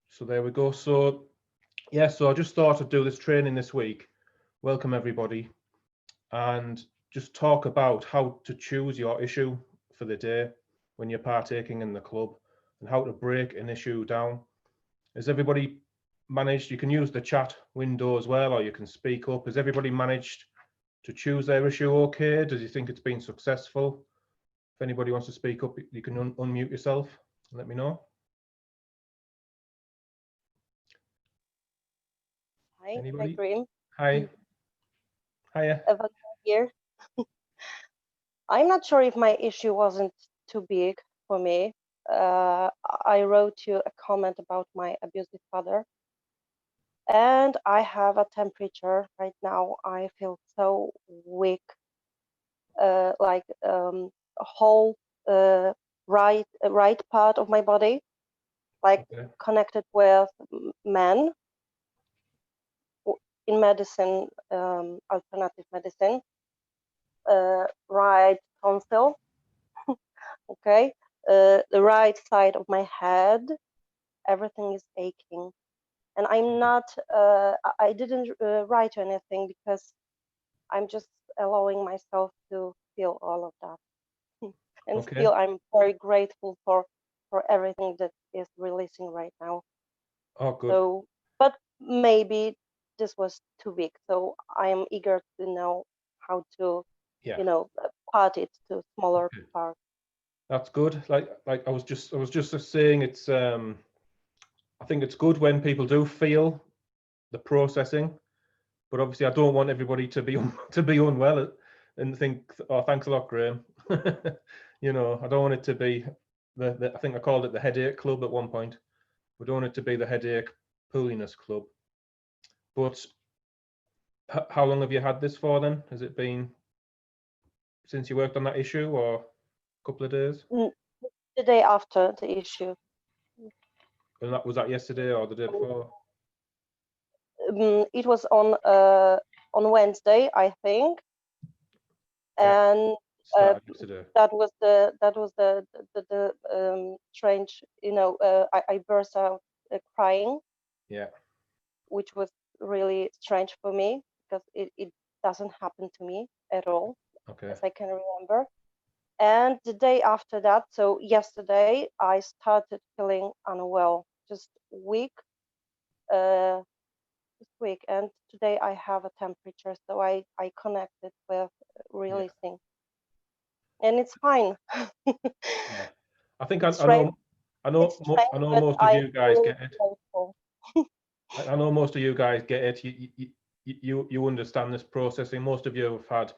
So there we go. So yeah, so I just thought I'd do this training this week. Welcome everybody, and just talk about how to choose your issue for the day when you're partaking in the club, and how to break an issue down. Has everybody managed? You can use the chat window as well, or you can speak up. Has everybody managed to choose their issue okay? Does you think it's been successful? If anybody wants to speak up, you can unmute yourself and let me know. Hi, Anybody? Graham. Hi. Hiya. Eva here. I'm not sure if my issue wasn't too big for me. I wrote you a comment about my abusive father, and I have a temperature right now. I feel so weak, like a whole right part of my body, like Okay. connected with men in medicine, alternative medicine. Right tonsil, okay, the right side of my head, everything is aching, and I'm not. I didn't write anything because I'm just allowing myself to feel all of that, and Okay. still I'm very grateful for everything that is releasing right now. Oh, good. So, but maybe this was too big, so I am eager to know how to, Yeah. part it to smaller Okay. parts. That's good. Like I was just saying, it's I think it's good when people do feel the processing, but obviously I don't want everybody to be to be unwell and think, oh, thanks a lot, Graham. I don't want it to be the I think I called it the headache club at one point. We don't want it to be the headache pooliness club. But how long have you had this for then? Has it been since you worked on that issue, or a couple of days? The day after the issue. And was that yesterday or the day before? It was on Wednesday, I think, Yeah, and started yesterday. that was the strange. I burst out crying, Yeah. which was really strange for me because it doesn't happen to me at all, Okay. as I can remember. And the day after that, so yesterday, I started feeling unwell, just weak, and today I have a temperature, so I connected with Yeah. releasing, and it's fine. Yeah. I think It's strange. I It's know strange, but most of I'm you guys really get it. grateful. I know most of you guys get it. You understand this processing. Most of you have had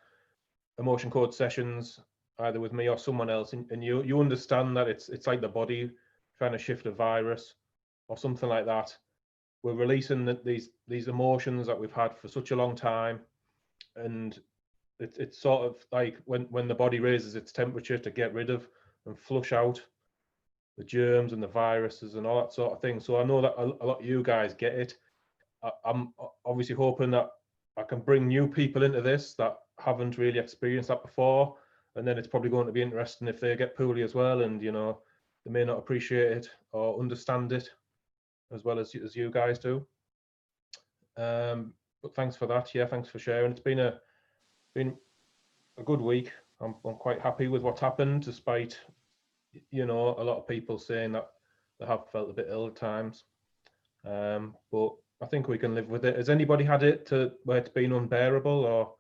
emotion code sessions either with me or someone else, and you understand that it's like the body trying to shift a virus or something like that. We're releasing these emotions that we've had for such a long time, and it's sort of like when the body raises its temperature to get rid of and flush out the germs and the viruses and all that sort of thing. So I know that a lot of you guys get it. I'm obviously hoping that I can bring new people into this that haven't really experienced that before, and then it's probably going to be interesting if they get poorly as well, and they may not appreciate it or understand it as well as you guys do. But thanks for that. Yeah, thanks for sharing. It's been a good week. I'm quite happy with what's happened, despite a lot of people saying that they have felt a bit ill at times. But I think we can live with it. Has anybody had it to where it's been unbearable or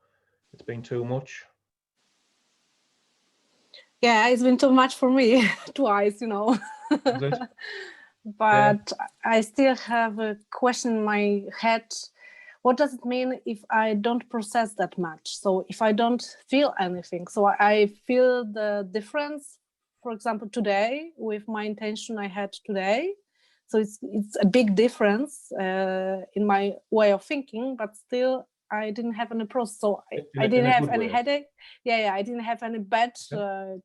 it's been too much? Yeah, it's been too much for me twice, Is it? But I still have a question in my head. What does it mean if I don't process that much? So if I don't feel anything, so I feel the difference, for example, today with my intention I had today. So it's a big difference in my way of thinking, but still I didn't have any process. So I didn't have any headache. Yeah, I didn't have any bad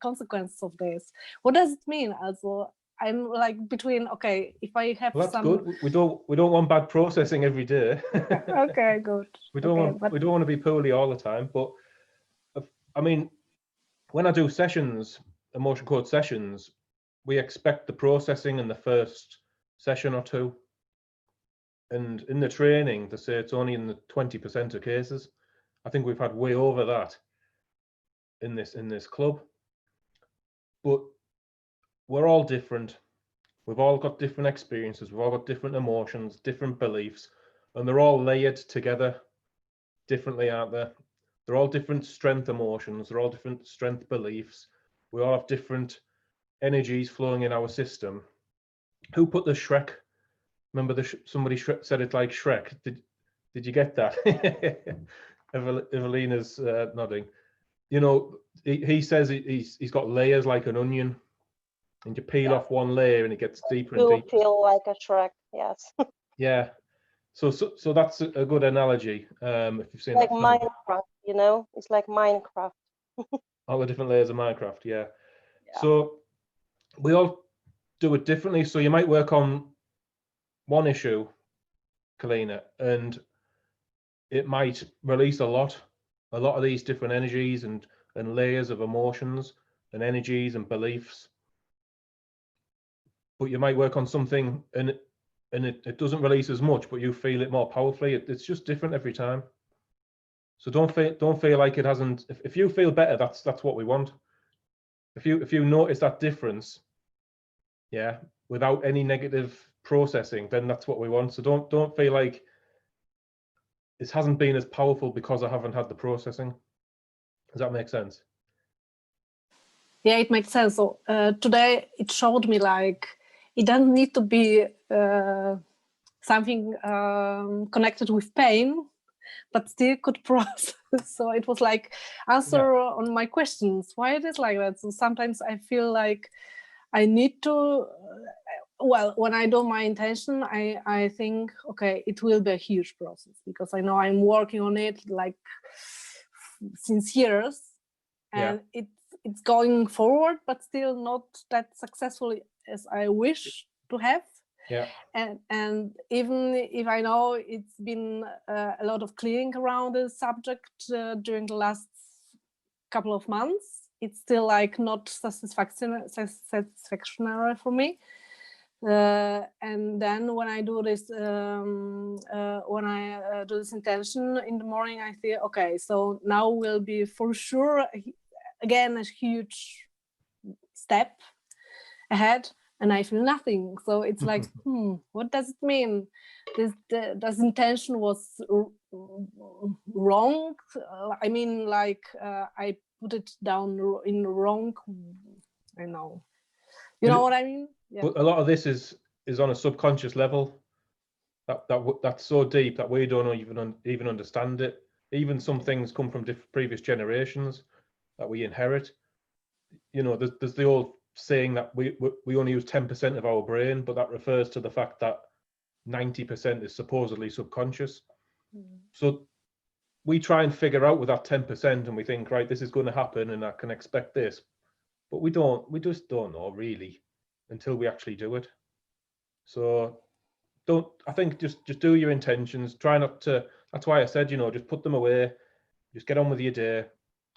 consequences of this. What does it mean? Also, I'm like between, okay, if I have well, that's good. We don't want bad processing every day. Okay, good. We don't want to be poorly all the time. But I mean, when I do sessions, emotion code sessions, we expect the processing in the first session or two. And in the training, they say it's only in the 20% of cases. I think we've had way over that in this club. But we're all different. We've all got different experiences. We've all got different emotions, different beliefs, and they're all layered together differently, aren't they? They're all different strength emotions. They're all different strength beliefs. We all have different energies flowing in our system. Who put the Shrek? Remember somebody said it like Shrek. Did you get that? Evelina's nodding. You know, he says he's got layers like an onion, and you peel off one layer and it gets deeper and You deeper. feel like a Shrek, yes. Yeah. So that's a good analogy. If you've seen Like that film. Minecraft, you know, it's like Minecraft. All the different layers of Minecraft, yeah. So we all do it differently. So you might work on one issue, Kalina, and it might release a lot of these different energies and layers of emotions and energies and beliefs. But you might work on something and it doesn't release as much, but you feel it more powerfully. It's just different every time. So don't feel like it hasn't. If you feel better, that's what we want. If you notice that difference, yeah, without any negative processing, then that's what we want. So don't feel like this hasn't been as powerful because I haven't had the processing. Does that make sense? Yeah, it makes sense. So today it showed me like it doesn't need to be something connected with pain, but still could process. So it was like answer on my questions. Why it is like that? So sometimes I feel like I need to. Well, when I do my intention, I think, okay, it will be a huge process because I know I'm working on it like since years, and it's going forward, but still not that successful as I wish to have. Yeah. And even if I know it's been a lot of clearing around the subject during the last couple of months, it's still like not satisfactory for me. And then when I do this, do this intention in the morning, I think, okay, so now will be for sure again a huge step ahead, and I feel nothing. So it's like, what does it mean? This intention was wrong. I mean, like I put it down in the wrong. I know. You know what I mean? Yeah. But a lot of this is on a subconscious level. That's so deep that we don't even understand it. Even some things come from previous generations that we inherit. You know, there's the old saying that we only use 10% of our brain, but that refers to the fact that 90% is supposedly subconscious. So we try and figure out with that 10%, and we think, right, this is going to happen, and I can expect this, but we just don't know really until we actually do it. So I think just do your intentions. Try not to. That's why I said, you know, just put them away. Just get on with your day,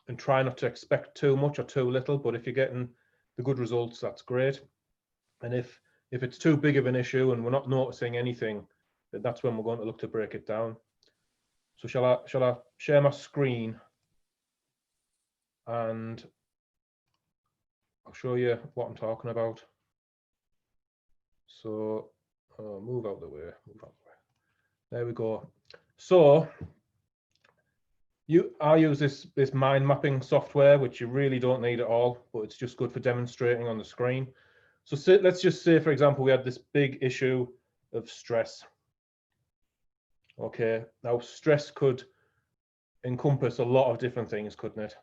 and try not to expect too much or too little. But if you're getting the good results, that's great. And if it's too big of an issue and we're not noticing anything, then that's when we're going to look to break it down. So shall I share my screen and I'll show you what I'm talking about. So move out the way. There we go. So I use this mind mapping software, which you really don't need at all, but it's just good for demonstrating on the screen. So let's just say, for example, we had this big issue of stress. Okay, now stress could encompass a lot of different things, couldn't it?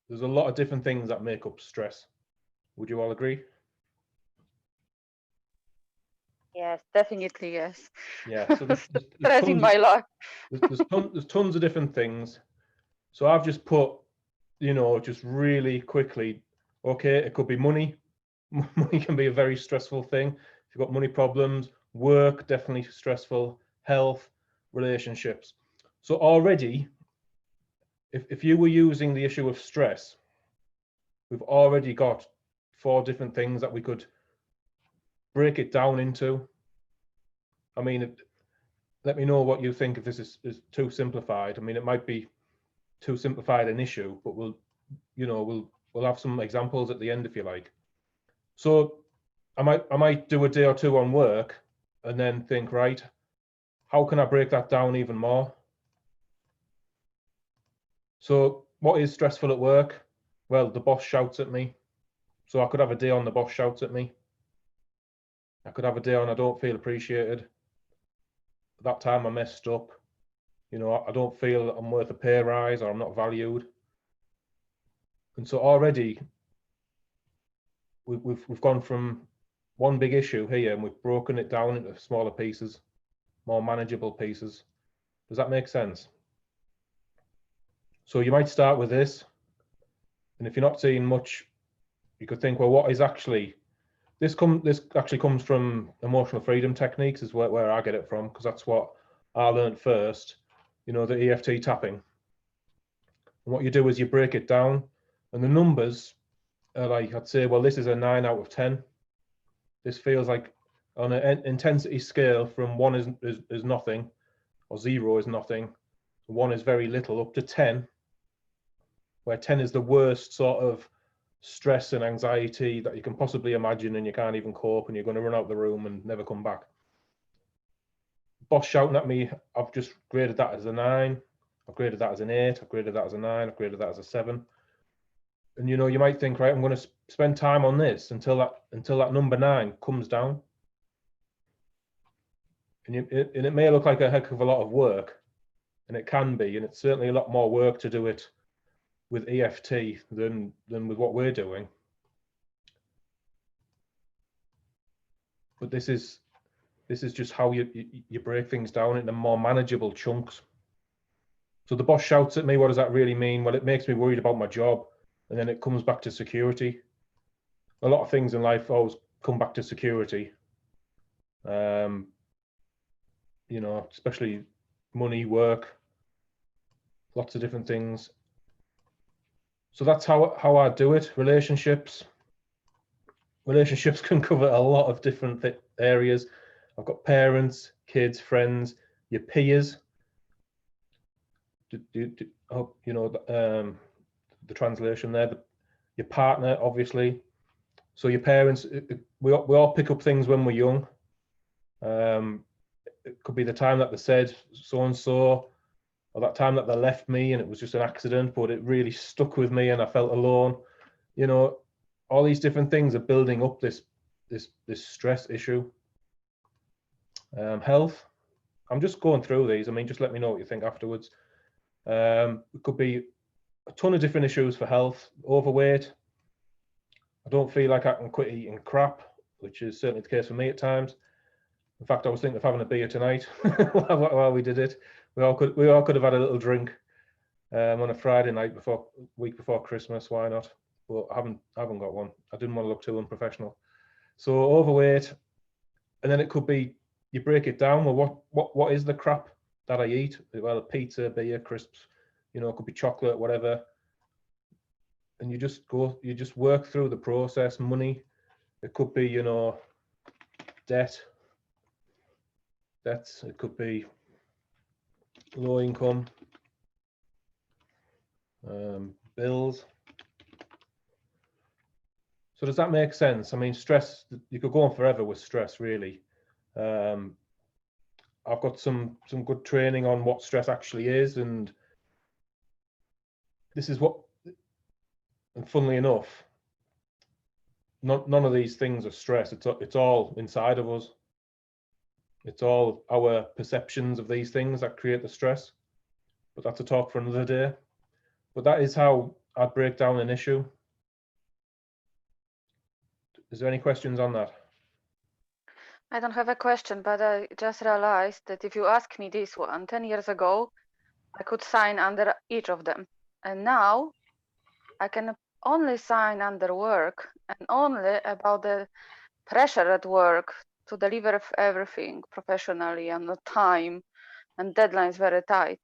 There's a lot of different things that make up stress. Would you all agree? Yes, definitely, yes. Yeah, so there's Stress in my life. there's tons of different things. So I've just put, you know, just really quickly, okay, it could be money. Money can be a very stressful thing. If you've got money problems, work, definitely stressful, health, relationships. So already, if you were using the issue of stress, we've already got 4 different things that we could break it down into. I mean, let me know what you think if this is too simplified. I mean, it might be too simplified an issue, but we'll have some examples at the end if you like. So I might do a day or two on work and then think, right, how can I break that down even more? So what is stressful at work? Well, the boss shouts at me. So I could have a day on the boss shouts at me. I could have a day on I don't feel appreciated. That time I messed up. I don't feel I'm worth a pay rise or I'm not valued. And so already we've gone from one big issue here and we've broken it down into smaller pieces, more manageable pieces. Does that make sense? So you might start with this, and if you're not seeing much, you could think, well, what is actually this actually comes from emotional freedom techniques, is where I get it from, because that's what I learned first, the EFT tapping. And what you do is you break it down, and the numbers are like, I'd say, well, this is a 9 out of 10. This feels like on an intensity scale from 1 is nothing, or 0 is nothing, 1 is very little, up to 10, where 10 is the worst sort of stress and anxiety that you can possibly imagine, and you can't even cope, and you're going to run out the room and never come back. Boss shouting at me, I've just graded that as a 9, I've graded that as an 8, I've graded that as a 9, I've graded that as a 7. And you might think, right, I'm going to spend time on this until that number 9 comes down. And it may look like a heck of a lot of work, and it can be, and it's certainly a lot more work to do it with EFT than with what we're doing. But this is just how you break things down into more manageable chunks. So the boss shouts at me, what does that really mean? Well, it makes me worried about my job, and then it comes back to security. A lot of things in life always come back to security. Especially money, work, lots of different things. So that's how I do it. Relationships can cover a lot of different areas. I've got parents, kids, friends, your peers. Hope the translation there. Your partner, obviously. So your parents, we all pick up things when we're young. It could be the time that they said so and so, or that time that they left me and it was just an accident, but it really stuck with me and I felt alone. All these different things are building up this stress issue. Health, I'm just going through these. I mean, just let me know what you think afterwards. It could be a ton of different issues for health. Overweight. I don't feel like I can quit eating crap, which is certainly the case for me at times. In fact, I was thinking of having a beer tonight while we did it. We all could have had a little drink on a Friday night week before Christmas. Why not? But I haven't got one. I didn't want to look too unprofessional. So overweight, and then it could be you break it down. Well, what is the crap that I eat? Well, pizza, beer, crisps. It could be chocolate, whatever. And you just work through the process. Money, it could be debt. It could be low income, bills. So does that make sense? I mean, stress, you could go on forever with stress, really. I've got some good training on what stress actually is, and this is and funnily enough, none of these things are stress. It's all inside of us. It's all our perceptions of these things that create the stress. But that's a talk for another day. But that is how I'd break down an issue. Is there any questions on that? I don't have a question, but I just realized that if you ask me this one 10 years ago, I could sign under each of them. And now I can only sign under work and only about the pressure at work to deliver everything professionally and on time, and deadlines very tight.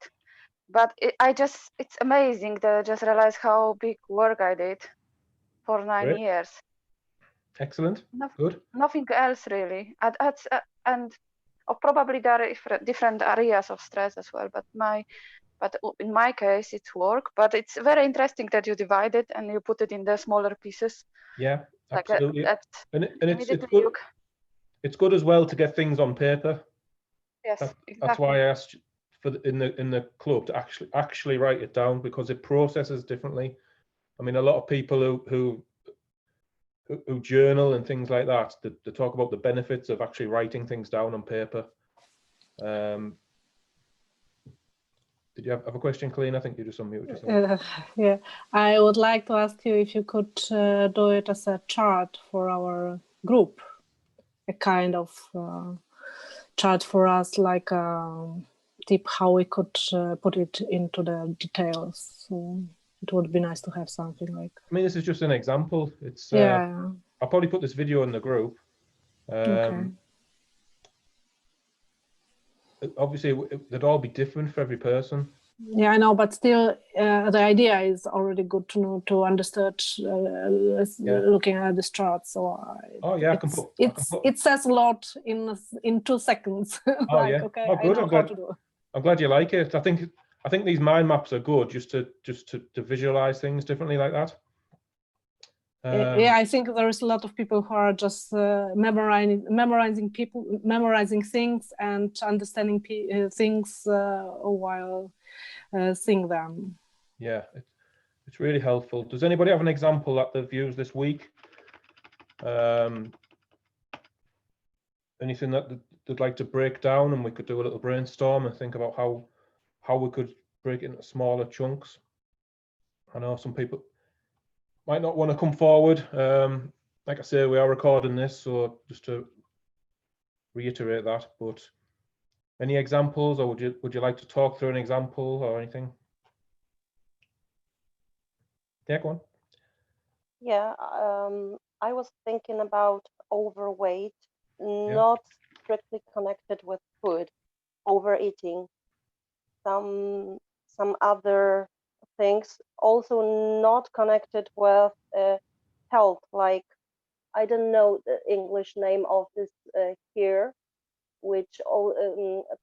But it's amazing that I just realized how big work I did for 9 Great. years. Excellent. Good. Nothing else really. And probably there are different areas of stress as well. But in my case, it's work. But it's very interesting that you divide it and you put it in the smaller pieces. Yeah, Like absolutely. And it's immediately good. It's good as well to get things on paper. Yes, That's exactly. why I asked in the club to actually write it down, because it processes differently. I mean, a lot of people who journal and things like that, they talk about the benefits of actually writing things down on paper. Did you have a question, Colleen? I think you just unmuted yourself. Yeah, I would like to ask you if you could do it as a chart for our group, a kind of chart for us, like a tip how we could put it into the details. So it would be nice to have something like. I mean, this is just an example. It's Yeah. I'll probably put this video in the group. Okay. Obviously, they'd all be different for every person. Yeah, I know, but still, the idea is already good to know, to understand, looking at this chart. So it says a lot in 2 seconds. Oh, like, yeah. okay, Oh, good. I know how to do it. I'm glad you like it. I think these mind maps are good just to visualize things differently like that. Yeah, I think there is a lot of people who are just memorizing things and understanding things while seeing them. Yeah, it's really helpful. Does anybody have an example that they've used this week? Anything that they'd like to break down, and we could do a little brainstorm and think about how we could break it into smaller chunks. I know some people might not want to come forward. Like I say, we are recording this, so just to reiterate that. But any examples, or would you like to talk through an example or anything? Yeah, go on. Yeah, I was thinking about overweight, not strictly connected with food, overeating, some other things, also not connected with health, like, I don't know the English name of this here, which all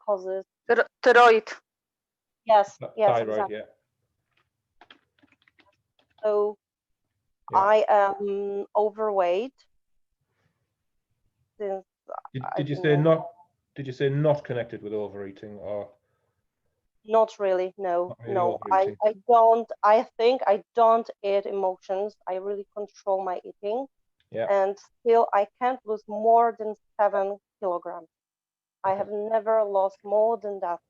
causes Thyroid. yes, Thyroid, exactly. yeah. So I am overweight. Since did you say not? Did you say not connected with overeating, or? Not really, no, Not really no. overeating. I think I don't eat emotions. I really control my eating. Yeah. And still I can't lose more than 7 kilograms. I Okay. have never lost more than that.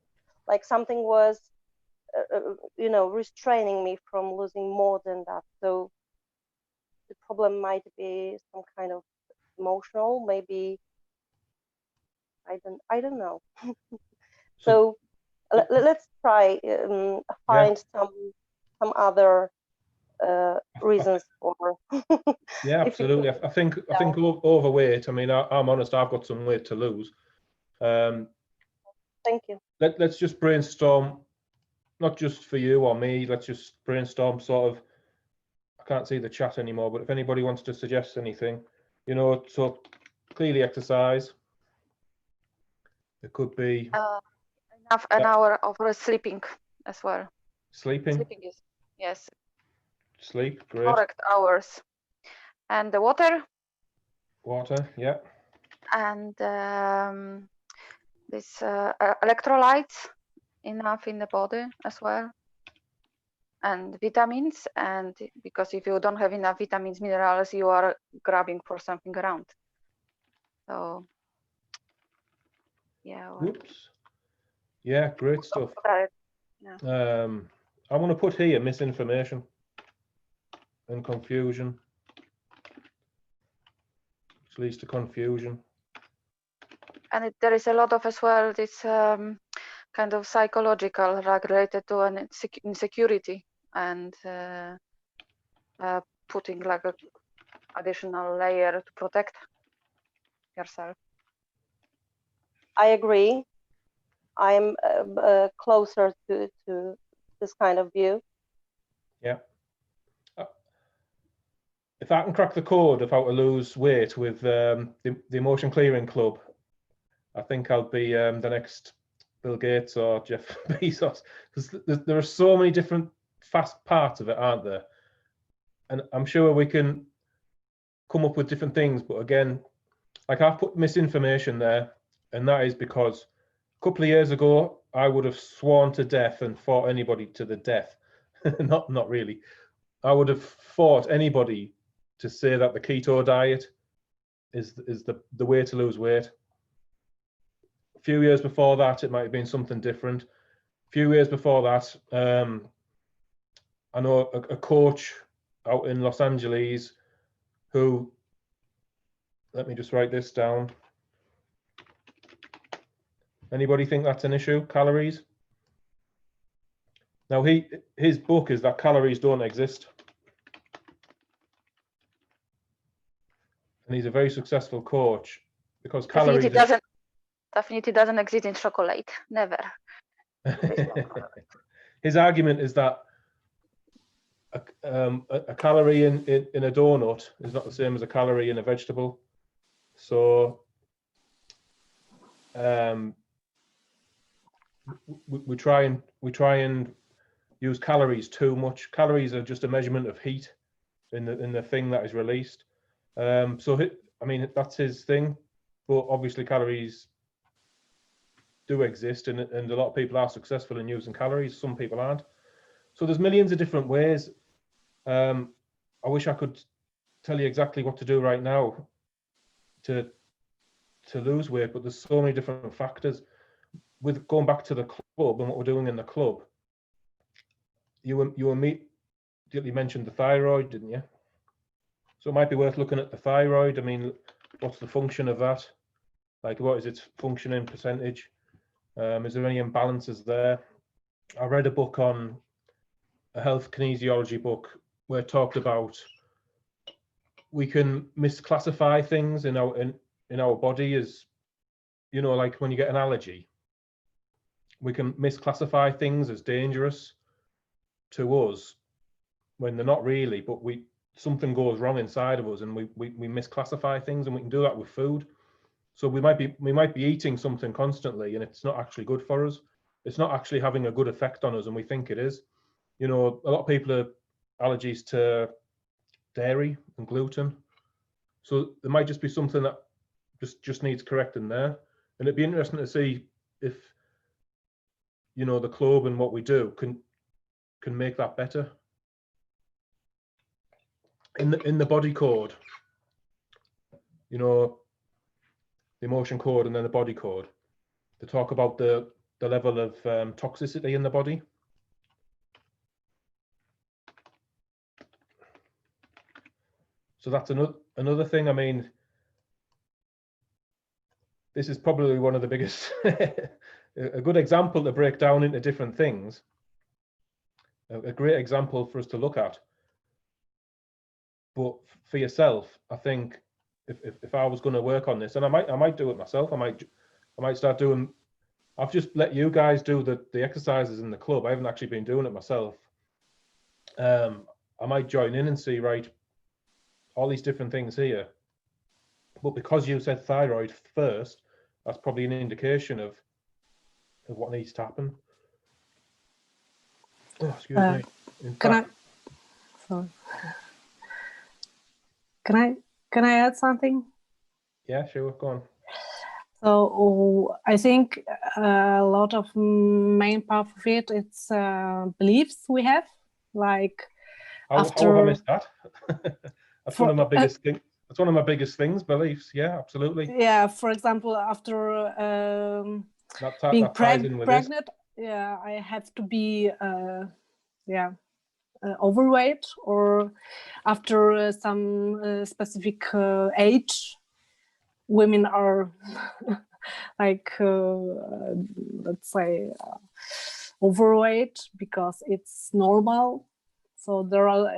Like something was, restraining me from losing more than that. So the problem might be some kind of emotional, maybe, I don't know. So let's try find some other reasons for. Yeah, absolutely. I think overweight. I mean, I'm honest. I've got some weight to lose. Thank you. Let's just brainstorm, not just for you or me. Let's just brainstorm. Sort of. I can't see the chat anymore, but if anybody wants to suggest anything, so clearly exercise. It could be An hour of sleeping as well. Sleeping. Sleeping is, yes. Sleep, great. Correct hours. And the water. Water, yeah. And this electrolytes enough in the body as well. And vitamins, and because if you don't have enough vitamins, minerals, you are grabbing for something around. So yeah. Oops. Yeah, great stuff. Yeah. I want to put here misinformation and confusion, which leads to confusion. And there is a lot of as well this kind of psychological related to an insecurity and putting like a additional layer to protect yourself. I agree. I'm closer to this kind of view. Yeah. if I can crack the code of how to lose weight with the Emotion Clearing Club, I think I'll be the next Bill Gates or Jeff Bezos. There are so many different fast parts of it, aren't there? And I'm sure we can come up with different things. But again, like I've put misinformation there, and that is because a couple of years ago, I would have sworn to death and fought anybody to the death. Not really. I would have fought anybody to say that the keto diet is the way to lose weight. A few years before that, it might have been something different. A few years before that, I know a coach out in Los Angeles who, let me just write this down. Anybody think that's an issue? Calories? Now his book is that calories don't exist. And he's a very successful coach because calories Definitely doesn't exist in chocolate. Never. His argument is that a calorie in a donut is not the same as a calorie in a vegetable. So we try and use calories too much. Calories are just a measurement of heat in the thing that is released. So I mean, that's his thing, but obviously calories do exist, and a lot of people are successful in using calories. Some people aren't. So there's millions of different ways. I wish I could tell you exactly what to do right now to lose weight, but there's so many different factors. With going back to the club and what we're doing in the club, you mentioned the thyroid, didn't you? So it might be worth looking at the thyroid. I mean, what's the function of that? Like, what is its functioning percentage? Is there any imbalances there? I read a book on a health kinesiology book where it talked about we can misclassify things in our body as, you know, like when you get an allergy, we can misclassify things as dangerous to us when they're not really, but something goes wrong inside of us and we misclassify things, and we can do that with food. So we might be eating something constantly and it's not actually good for us. It's not actually having a good effect on us, and we think it is. You know, a lot of people have allergies to dairy and gluten. So there might just be something that just needs correcting there. And it'd be interesting to see if, you know, the club and what we do can make that better. In the body code, you know, the emotion code and then the body code, they talk about the level of toxicity in the body. So that's another thing. I mean, this is probably one of the biggest, a good example to break down into different things. A great example for us to look at. But for yourself, I think if I was going to work on this, and I might do it myself, I might start doing. I've just let you guys do the exercises in the club. I haven't actually been doing it myself. I might join in and see, right, all these different things here. But because you said thyroid first, that's probably an indication of what needs to happen. Oh, excuse me. Can I add something? Yeah, sure, go on. So I think a lot of main part of it's beliefs we have, like How have I missed that? That's one of my biggest things. That's one of my biggest things, beliefs. Yeah, absolutely. Yeah, for example, after being pregnant, yeah, I have to be overweight, or after some specific age, women are like let's say overweight because it's normal. So there are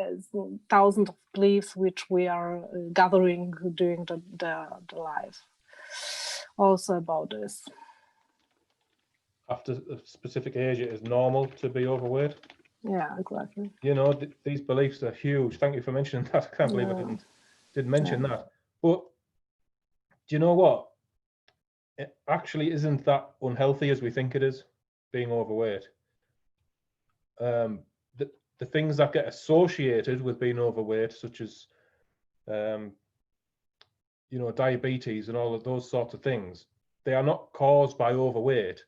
thousands of beliefs which we are gathering during the life. Also about this. After a specific age, it is normal to be overweight. Yeah, exactly. You know, these beliefs are huge. Thank you for mentioning that. I can't believe I Yeah. didn't mention that. But do you know what? It actually isn't that unhealthy as we think it is, being overweight. The things that get associated with being overweight, such as you know, diabetes and all of those sorts of things, they are not caused by overweight.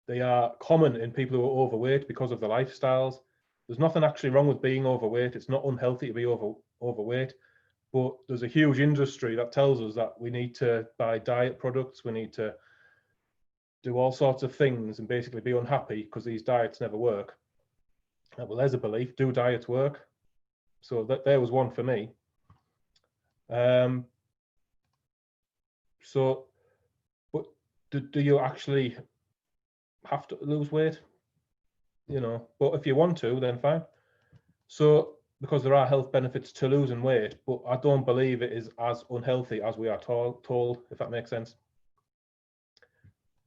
They are common in people who are overweight because of their lifestyles. There's nothing actually wrong with being overweight. It's not unhealthy to be overweight, but there's a huge industry that tells us that we need to buy diet products, we need to do all sorts of things and basically be unhappy because these diets never work. Well, there's a belief, do diets work? So there was one for me. So, but do you actually have to lose weight? You know, but if you want to, then fine. So, because there are health benefits to losing weight, but I don't believe it is as unhealthy as we are told, if that makes sense.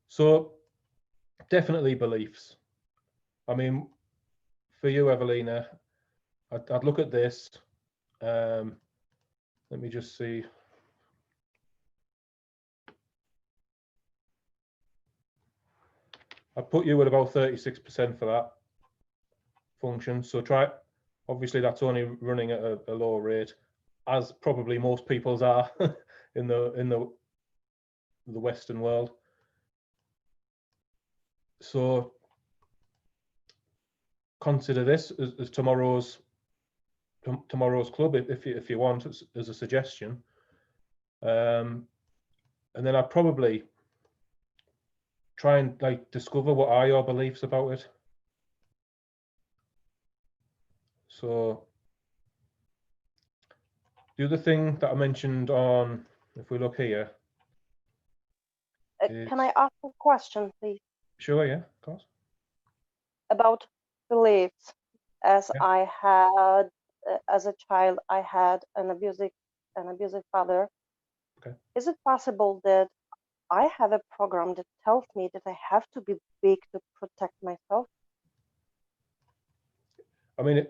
So, definitely beliefs. I mean, for you, Evelina, I'd look at this. Let me just see. I put you at about 36% for that function. So try, obviously that's only running at a low rate, as probably most people's are in the Western world. So consider this as tomorrow's club if you want, as a suggestion. And then I'd probably try and like discover what are your beliefs about it. So the other thing that I mentioned on, if we look here. Can I ask a question, please? Sure, yeah, of course. About beliefs. As Yeah. I had, as a child, I had an abusive father. Okay. Is it possible that I have a program that tells me that I have to be big to protect myself? I mean,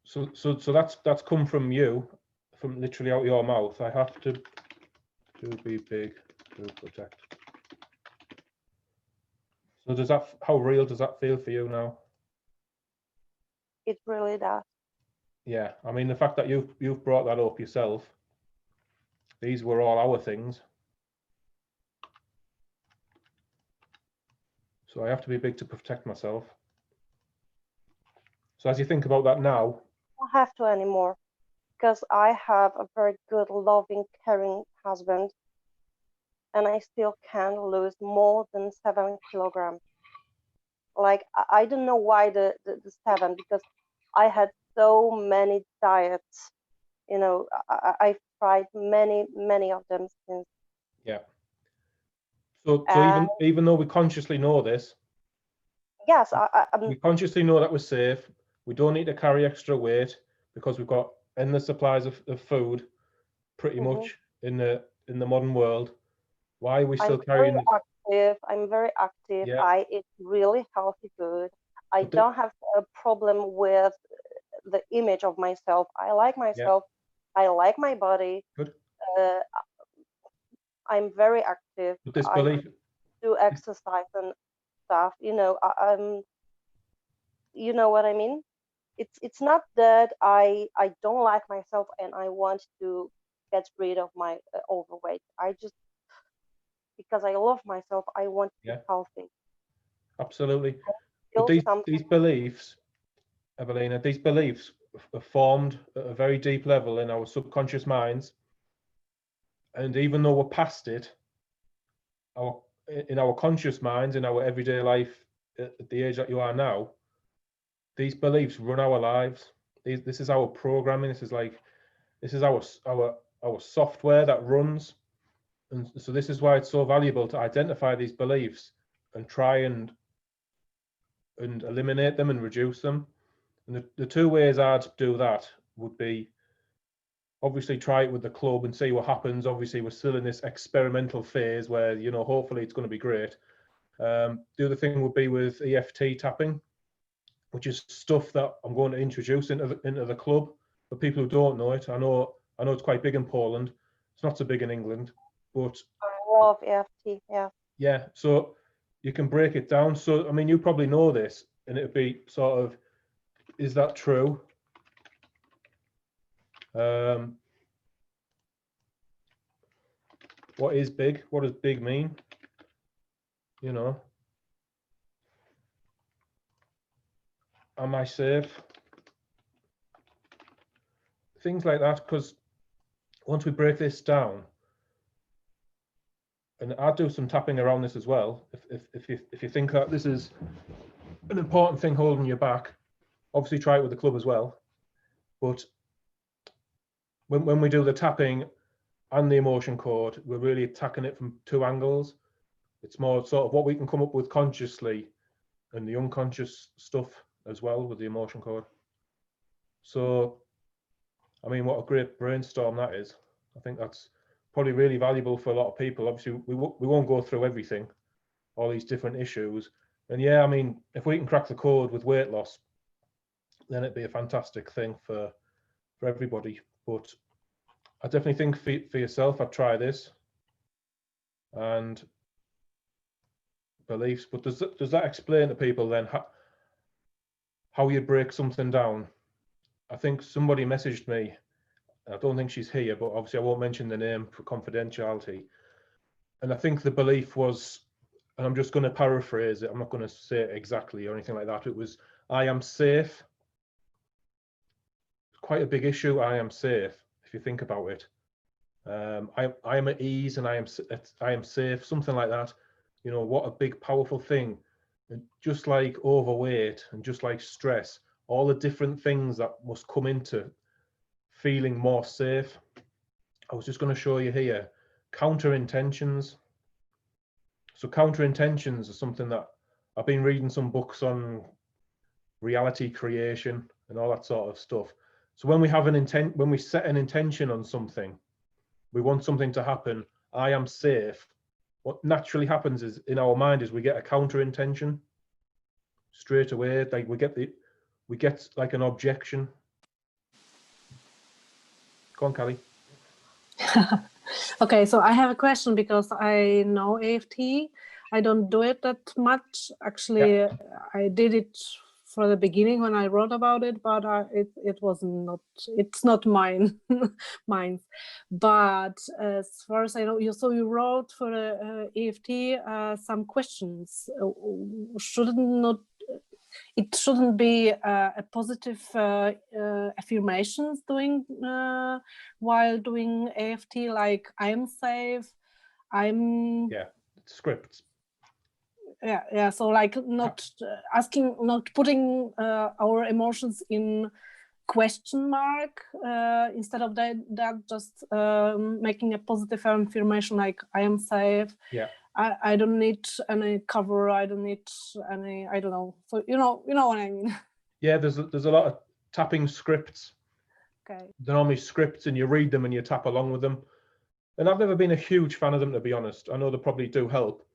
so that's come from you, from literally out your mouth. I have to be big to protect. So does that, how real does that feel for you now? It really does. Yeah, I mean, the fact that you've brought that up yourself, these were all our things. So I have to be big to protect myself. So as you think about that now, I don't have to anymore, because I have a very good, loving, caring husband, and I still can't lose more than 7 kilograms. Like, I don't know why the 7, because I had so many diets. You know, I've tried many of them since. yeah. So even though we consciously know this, yes, we consciously know that we're safe. We don't need to carry extra weight because we've got endless supplies of food, pretty much in the modern world. Why are we still carrying? I'm very active. Yeah. I eat really healthy food. I don't have a problem with the image of myself. I like myself. Yeah. I like my body. Good. I'm very active. But this belief, I do exercise and stuff. You know, you know what I mean? It's not that I don't like myself and I want to get rid of my overweight. I just, because I love myself, I want to be healthy. Absolutely. But these beliefs, Evelina, these beliefs are formed at a very deep level in our subconscious minds. And even though we're past it, in our conscious minds, in our everyday life, at the age that you are now, these beliefs run our lives. This is our programming. This is our software that runs. And so this is why it's so valuable to identify these beliefs and try and eliminate them and reduce them. And the 2 ways I'd do that would be, obviously try it with the club and see what happens. Obviously we're still in this experimental phase where, you know, hopefully it's going to be great. The other thing would be with EFT tapping. which is stuff that I'm going to introduce into the club for people who don't know it. I know it's quite big in Poland. It's not so big in England, but I love EFT. Yeah. yeah, so you can break it down. So I mean, you probably know this, and it'd be sort of, is that true? What is big? What does big mean? You know, am I safe? Things like that, because once we break this down, and I'll do some tapping around this as well. If you think that this is an important thing holding you back, obviously try it with the club as well. But when we do the tapping and the emotion code, we're really attacking it from two angles. It's more sort of what we can come up with consciously and the unconscious stuff as well with the emotion code. So, I mean, what a great brainstorm that is. I think that's probably really valuable for a lot of people. Obviously, we won't go through everything, all these different issues. And yeah, I mean, if we can crack the code with weight loss, then it'd be a fantastic thing for everybody. But I definitely think for yourself, I'd try this and beliefs. But does that explain to people then how you break something down? I think somebody messaged me. I don't think she's here, but obviously I won't mention the name for confidentiality. And I think the belief was, and I'm just going to paraphrase it, I'm not going to say it exactly or anything like that. It was, I am safe. It's quite a big issue. I am safe, if you think about it. I am at ease and I am safe, something like that. You know, what a big, powerful thing. And just like overweight and just like stress, all the different things that must come into feeling more safe. I was just going to show you here, counter intentions. So counter intentions are something that I've been reading some books on reality creation and all that sort of stuff. So when we have an intent, when we set an intention on something, we want something to happen, I am safe. What naturally happens is in our mind is we get a counter intention straight away. Like we get like an objection. Go on, Callie. Okay, so I have a question because I know EFT. I don't do it that much. Actually, Yeah. I did it for the beginning when I wrote about it, but it was not. It's not mine, mine. But as far as I know, you wrote for EFT some questions. It shouldn't be a positive affirmations doing while doing EFT, like I'm safe, I'm scripts. Yeah. So like not not putting our emotions in question mark instead of that just making a positive affirmation like I am safe. Yeah. I don't need any cover. I don't need any. I don't know. So you know what I mean. Yeah, there's a lot of tapping scripts. Okay. They're normally scripts, and you read them and you tap along with them. And I've never been a huge fan of them, to be honest. I know they probably do help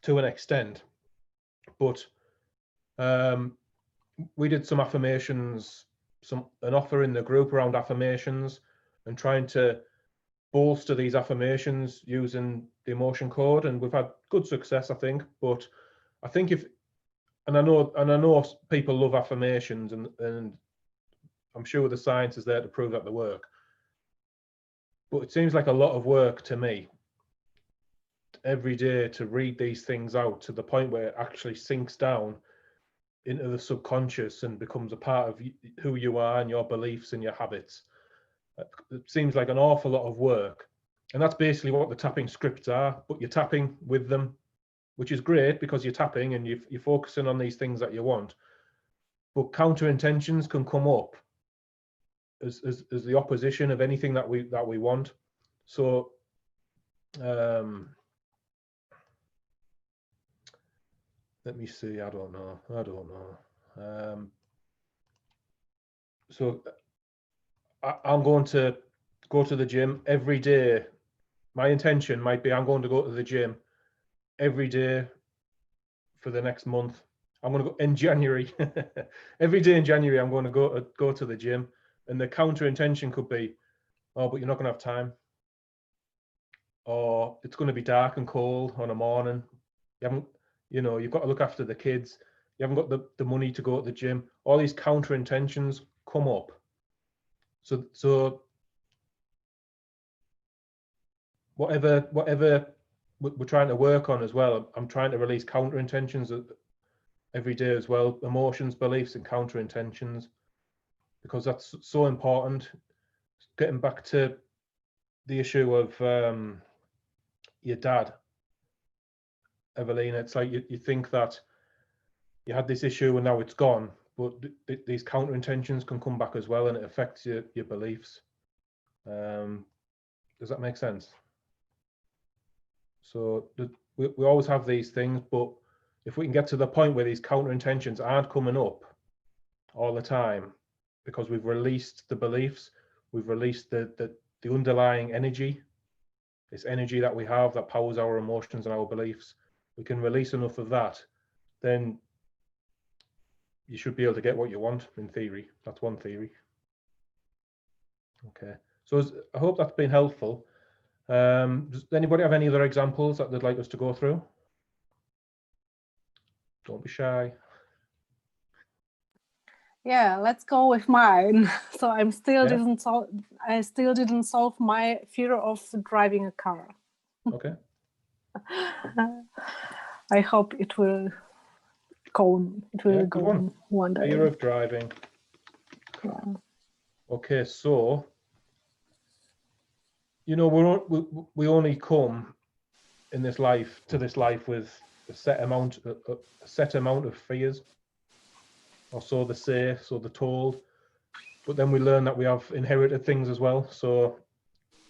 to an extent, but we did some affirmations, an offer in the group around affirmations, and trying to bolster these affirmations using the emotion code, and we've had good success, I think. But I think and I know people love affirmations, and I'm sure the science is there to prove that they work. But it seems like a lot of work to me every day to read these things out to the point where it actually sinks down into the subconscious and becomes a part of who you are and your beliefs and your habits. It seems like an awful lot of work. And that's basically what the tapping scripts are, but you're tapping with them, which is great because you're tapping and you're focusing on these things that you want. But counter intentions can come up as the opposition of anything that we want. So let me see. I don't know. So I'm going to go to the gym every day. My intention might be I'm going to go to the gym every day for the next month, I'm going to go in January. Every day in January, I'm going to go to the gym, and the counter intention could be, oh, but you're not going to have time, or it's going to be dark and cold on a morning. You haven't, you know, you've got to look after the kids. You haven't got the money to go to the gym. All these counter intentions come up. So whatever we're trying to work on as well, I'm trying to release counter intentions every day as well, emotions, beliefs, and counter intentions, because that's so important. Getting back to the issue of your dad, Evelina, it's like you think that you had this issue and now it's gone, but these counter intentions can come back as well, and it affects your beliefs. Does that make sense? So we always have these things, but if we can get to the point where these counter intentions aren't coming up all the time, because we've released the beliefs, we've released the underlying energy, this energy that we have that powers our emotions and our beliefs, we can release enough of that, then you should be able to get what you want, in theory. That's one theory. Okay, so I hope that's been helpful. Does anybody have any other examples that they'd like us to go through? Don't be shy. Yeah, let's go with mine. So I still didn't solve my fear of driving a car. Okay. I hope it will go. It will go one day. Fear of driving. Yeah. Okay, so you know we only come in this life with a set amount of fears, or so they say, so they're told. But then we learn that we have inherited things as well. So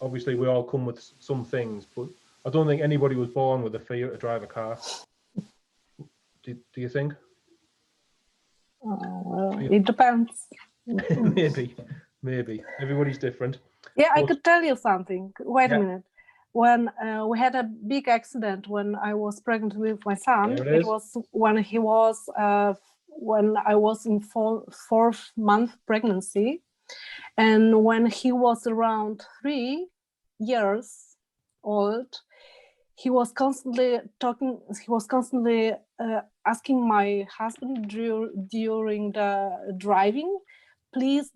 obviously we all come with some things, but I don't think anybody was born with a fear to drive a car. Do you think? It depends. maybe everybody's different. Yeah, But I could tell you something. Wait a minute. When we had a big accident when I was pregnant with my son, it was when he was when I was in fourth month pregnancy, and when he was around 3 years old, he was constantly asking my husband during the driving, please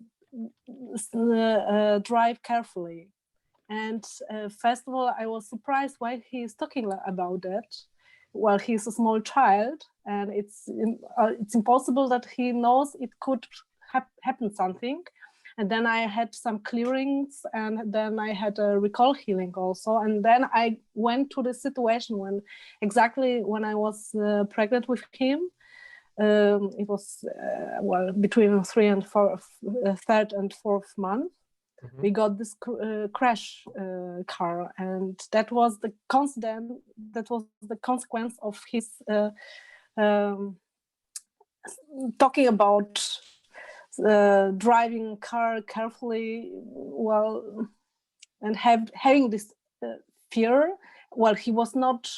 drive carefully. And first of all, I was surprised why he is talking about that. Well, he's a small child, and it's impossible that he knows it could happen something. And then I had some clearings, and then I had a recall healing also. And then I went to the situation when I was pregnant with him. It was well, between third and fourth month. Mm-hmm. We got this crash car, and that was the consequence of his talking about driving a car carefully, well, and having this fear. Well, he was not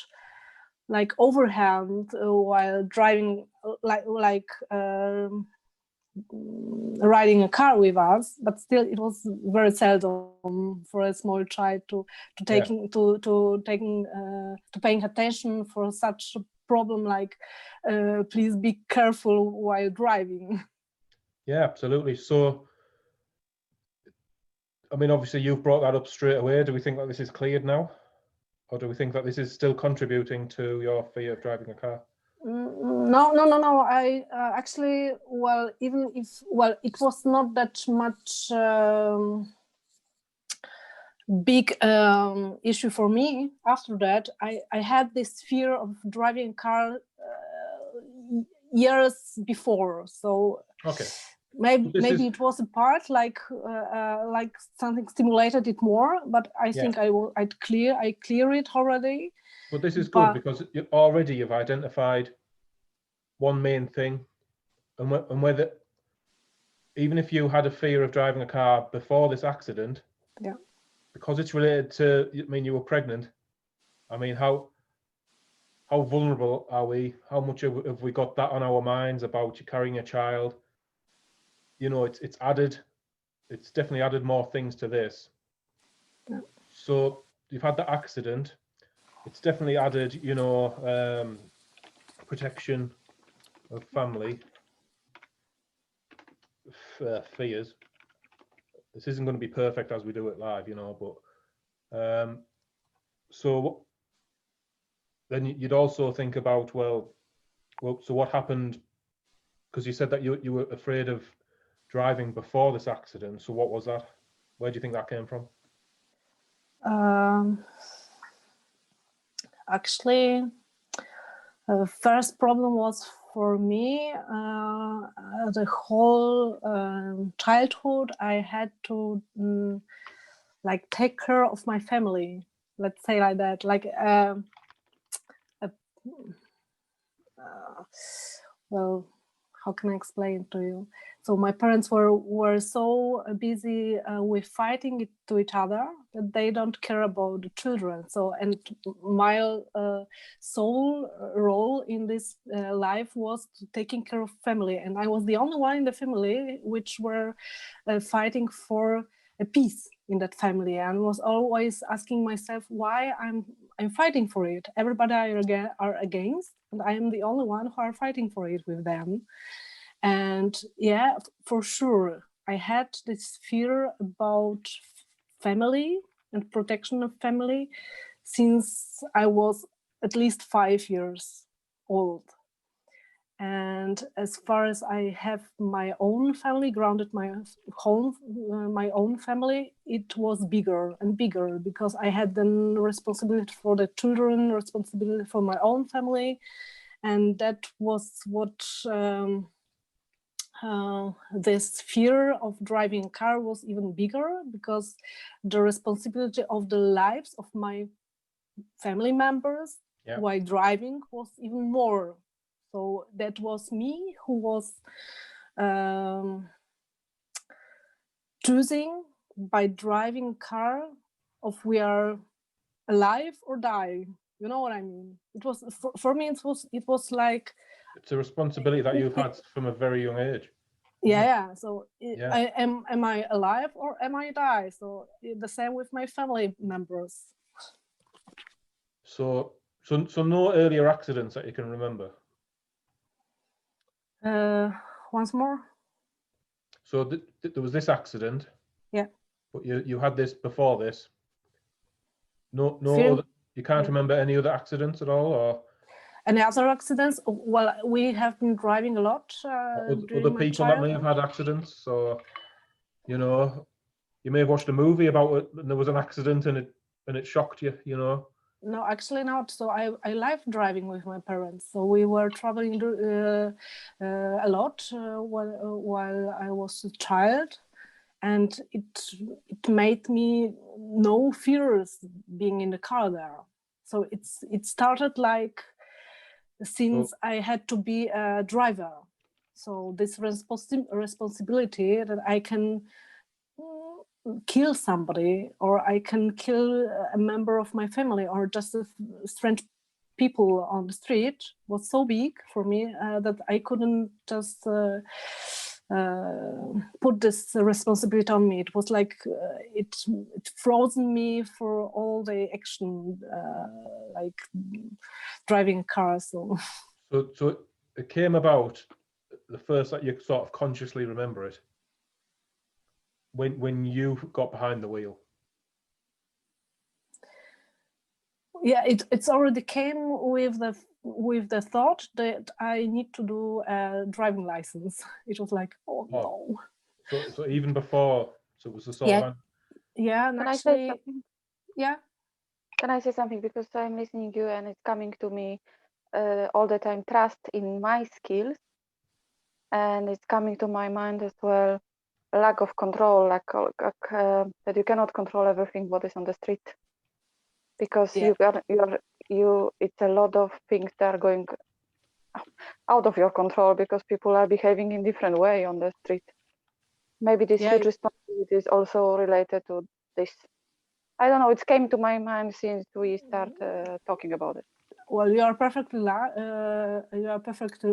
like overwhelmed while driving, like riding a car with us, but still it was very seldom for a small child to paying attention for such a problem, like please be careful while driving. Yeah, absolutely. So I mean, obviously you've brought that up straight away. Do we think that this is cleared now, or do we think that this is still contributing to your fear of driving a car? No. I actually, well, even if, well, it was not that much big issue for me. After that, I had this fear of driving a car years before. So okay, maybe it was a part like something stimulated it more. But I think I clear it already. But this is good because you've identified one main thing, and whether, even if you had a fear of driving a car before this accident, because it's related to, I mean, you were pregnant. I mean, how how vulnerable are we? How much have we got that on our minds about you carrying a child? You know, it's definitely added more things to this. Yeah. So you've had the accident. It's definitely added, you know, protection of family, fears. This isn't going to be perfect as we do it live, you know, but so then you'd also think about, well, so what happened? Because you said that you were afraid of driving before this accident. So what was that? Where do you think that came from? Actually, the first problem was for me the whole childhood. I had to like take care of my family. Let's say like that. Like well, how can I explain to you? So my parents were so busy with fighting to each other that they don't care about the children. So, and my sole role in this life was taking care of family, and I was the only one in the family which were fighting for a peace in that family, and was always asking myself why I'm fighting for it. Everybody are against, and I am the only one who are fighting for it with them. And yeah, for sure, I had this fear about family and protection of family since I was at least 5 years old. And as far as I have my own family, grounded my home, my own family, it was bigger and bigger because I had then responsibility for the children, responsibility for my own family. And that was what this fear of driving a car was even bigger, because the responsibility of the lives of my family members while driving was even more. So that was me who was choosing by driving a car of we are alive or die. You know what I mean? It was for me. It was like it's a responsibility that you've had from a very young age. Yeah. So am I alive or am I die? So the same with my family members. So no earlier accidents that you can remember? Once more. So there was this accident. Yeah. But you had this before this. No other, you can't remember any other accidents at all, or any other accidents? Well, we have been driving a lot. Other people that may have had accidents. So, you know, you may have watched a movie about it and there was an accident and it shocked you, you know. No, actually not. So I like driving with my parents. So we were traveling a lot while I was a child, and it made me no fears being in the car there. So it started like since I had to be a driver. So this responsibility that I can kill somebody, or I can kill a member of my family, or just a strange people on the street, was so big for me that I couldn't just put this responsibility on me. It was like it frozen me for all the action, like driving cars. So it came about the first that you sort of consciously remember it when you got behind the wheel. Yeah, it's already came with the thought that I need to do a driving license. It was like, oh no. So even before, so it was the sort of and Can actually, I say something? Yeah. Can I say something? Because I'm listening to you and it's coming to me all the time, trust in my skills. And it's coming to my mind as well, lack of control, that you cannot control everything what is on the street. Because it's a lot of things that are going out of your control because people are behaving in different way on the street. Maybe this huge responsibility is also related to this. I don't know, it came to my mind since we start talking about it. Well, you are perfectly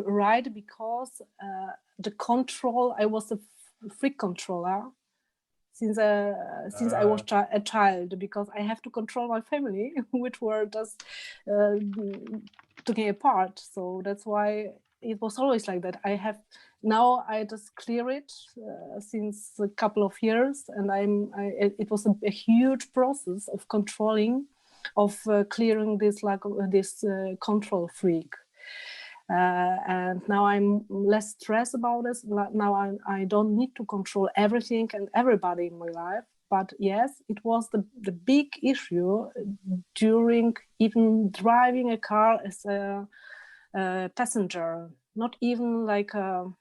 right, because the control, I was a freak controller since I was a child, because I have to control my family, which were just taking apart. So that's why it was always like that. Now I just clear it since a couple of years, and it was a huge process of controlling, of clearing this control freak. And now I'm less stressed about this. Now I don't need to control everything and everybody in my life. But yes, it was the big issue during even driving a car as a passenger, not even like a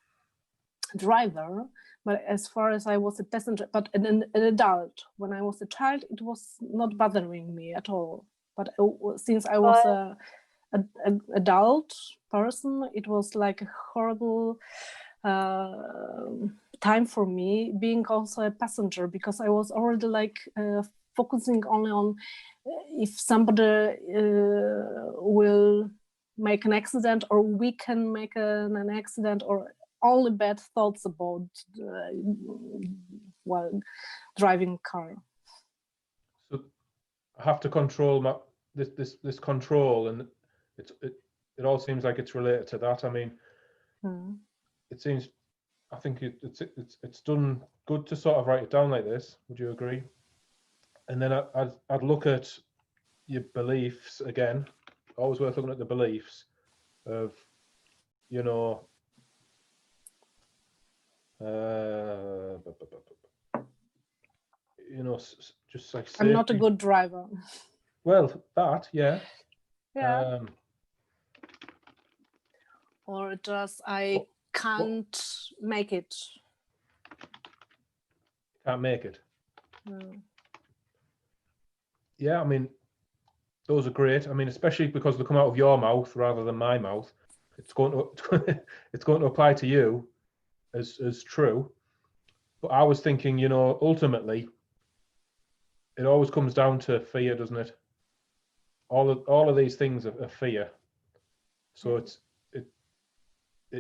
driver, but as far as I was a passenger, but an adult. When I was a child, it was not bothering me at all. But since I was an adult person, it was like a horrible time for me, being also a passenger, because I was already like focusing only on if somebody will make an accident, or we can make an accident, or only bad thoughts about while driving car. So I have to control this control, and it all seems like it's related to that. I mean, it seems, I think it's done good to sort of write it down like this. Would you agree? And then I'd look at your beliefs again. Always worth looking at the beliefs of, you know, just like safety. I'm not a good driver. Well, that, yeah. Yeah. Or just I can't make it. Can't make it. No. Yeah, I mean, those are great. I mean, especially because they come out of your mouth rather than my mouth. It's going to it's going to apply to you as true. But I was thinking, you know, ultimately, it always comes down to fear, doesn't it? All of these things are fear. So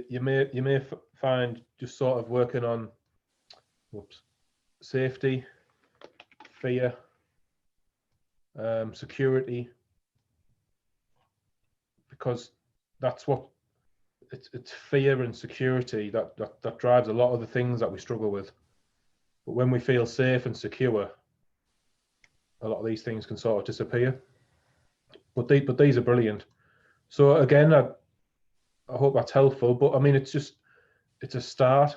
you may find just sort of working on safety, fear, security, because that's what it's fear and security that drives a lot of the things that we struggle with. But when we feel safe and secure, a lot of these things can sort of disappear. But these are brilliant. So again, I hope that's helpful. But I mean, it's a start.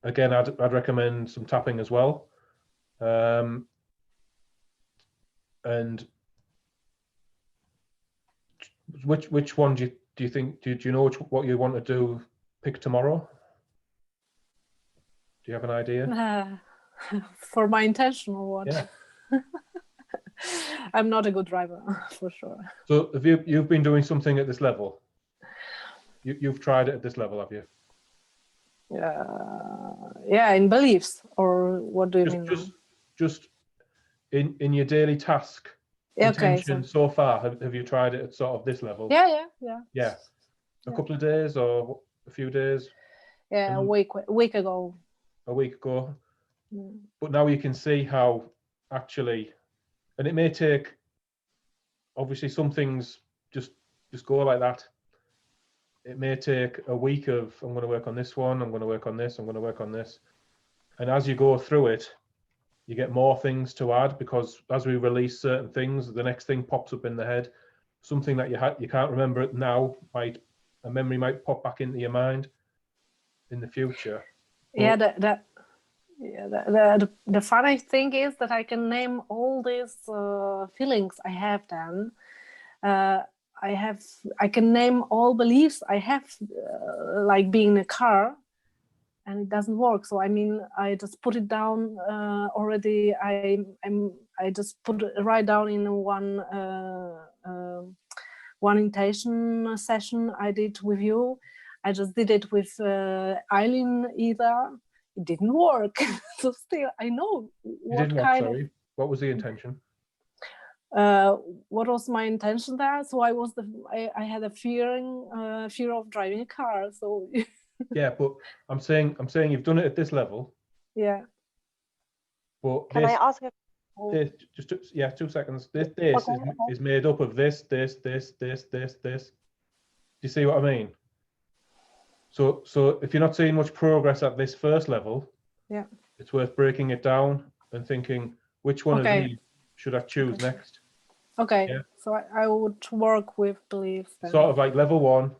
Again, I'd recommend some tapping as well. And which one do you think? Do you know what you want to do? Pick tomorrow. Do you have an idea? For my intentional one. Yeah. I'm not a good driver, for sure. So have you've been doing something at this level? You've tried it at this level, have you? Yeah, in beliefs, or what do you mean? Just in your daily task. Intention so far, have you tried it at sort of this level? Yeah. A couple of days or a few days? Yeah, a week ago. A week ago. But now you can see how actually, and it may take, obviously some things just go like that. It may take a week of, I'm going to work on this one, I'm going to work on this, I'm going to work on this. And as you go through it, you get more things to add, because as we release certain things, the next thing pops up in the head. Something that you can't remember it now, a memory might pop back into your mind in the future. But the funny thing is that I can name all these feelings I have then. I can name all beliefs I have, like being in a car, and it doesn't work. So I mean, I just put it down already. I just write down in one intention session I did with you. I just did it with Eileen either. It didn't work. So still, I know what kind of. What was the intention? what was my intention there? So I had a fear of driving a car. So Yeah, but I'm saying you've done it at this level, yeah, but Can I ask a this just 2 seconds. This Okay, is made up of this. Do you see what I mean? So if you're not seeing much progress at this first level, yeah. it's worth breaking it down and thinking which one Okay. of these should I choose Okay. next? Okay, Yeah. so I would work with beliefs then. Sort of like level 1,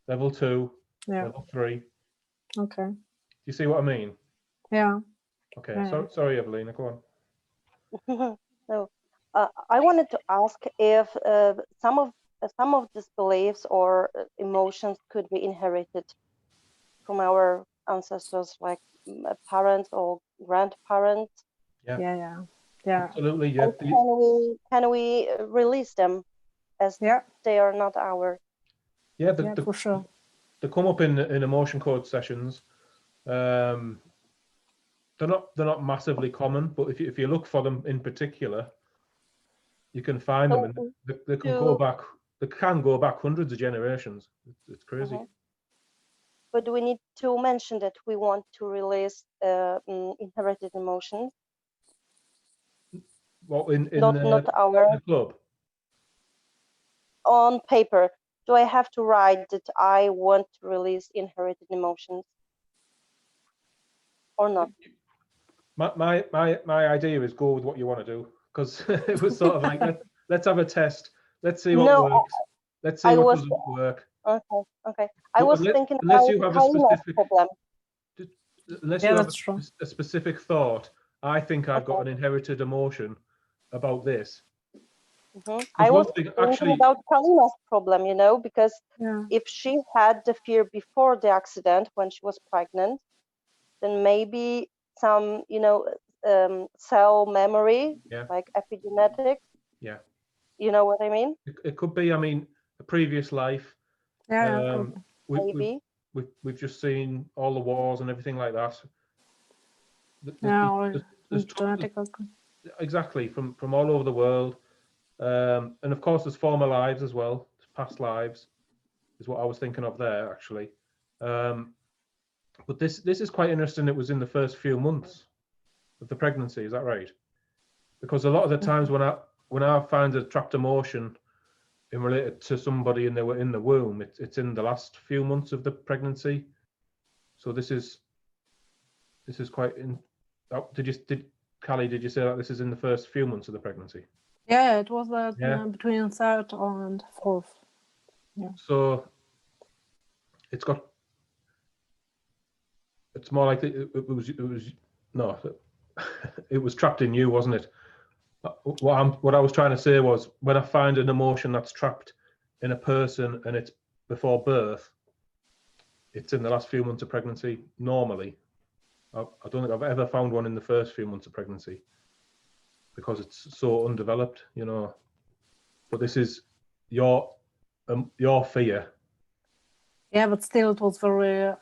level 2, Yeah. level 3. Okay. Do you see what I mean? Yeah. Okay. Yeah. Sorry, Evelina, go on. no. I wanted to ask if some of these beliefs or emotions could be inherited from our ancestors, like parents or grandparents. Yeah. Yeah. Yeah. Absolutely. Yeah. And can we release them as Yeah. they are not ours? Yeah. Yeah, for sure. They come up in emotion code sessions. They're not massively common, but if you look for them in particular, you can find them, and they can go back. They can go back hundreds of generations. It's crazy. But do we need to mention that we want to release inherited emotions? Well, in Not our the club. on paper. Do I have to write that I want to release inherited emotions or not? My idea is go with what you want to do, because it was sort of like let's have a test. Let's see what No, works. Let's see I what was doesn't work. okay. I was thinking Unless about you have a Kalina's specific problem. unless Yeah, you have that's true. a specific thought, I think I've got Okay. an inherited emotion about this. I was one thing, thinking actually, about Kalina's problem, because Yeah. if she had the fear before the accident when she was pregnant, then maybe some, cell memory, Yeah. like epigenetics. Yeah. You know what I mean? It could be. I mean, a previous life. Yeah. We've just seen all the wars and everything like that. Yeah. There's Genetic. exactly from all over the world, and of course there's former lives as well. Past lives is what I was thinking of there, actually. But this is quite interesting. It was in the first few months of the pregnancy. Is that right? Because a lot of the times when I find a trapped emotion in related to somebody and they were in the womb, it's in the last few months of the pregnancy. So this is quite in. Callie, did you say that this is in the first few months of the pregnancy? Yeah, it was between third and fourth. Yeah. So it's more like it was no, it was trapped in you, wasn't it? What I was trying to say was, when I find an emotion that's trapped in a person and it's before birth, it's in the last few months of pregnancy normally. I don't think I've ever found one in the first few months of pregnancy, because it's so undeveloped, But this is your fear. Yeah, but still, it was very.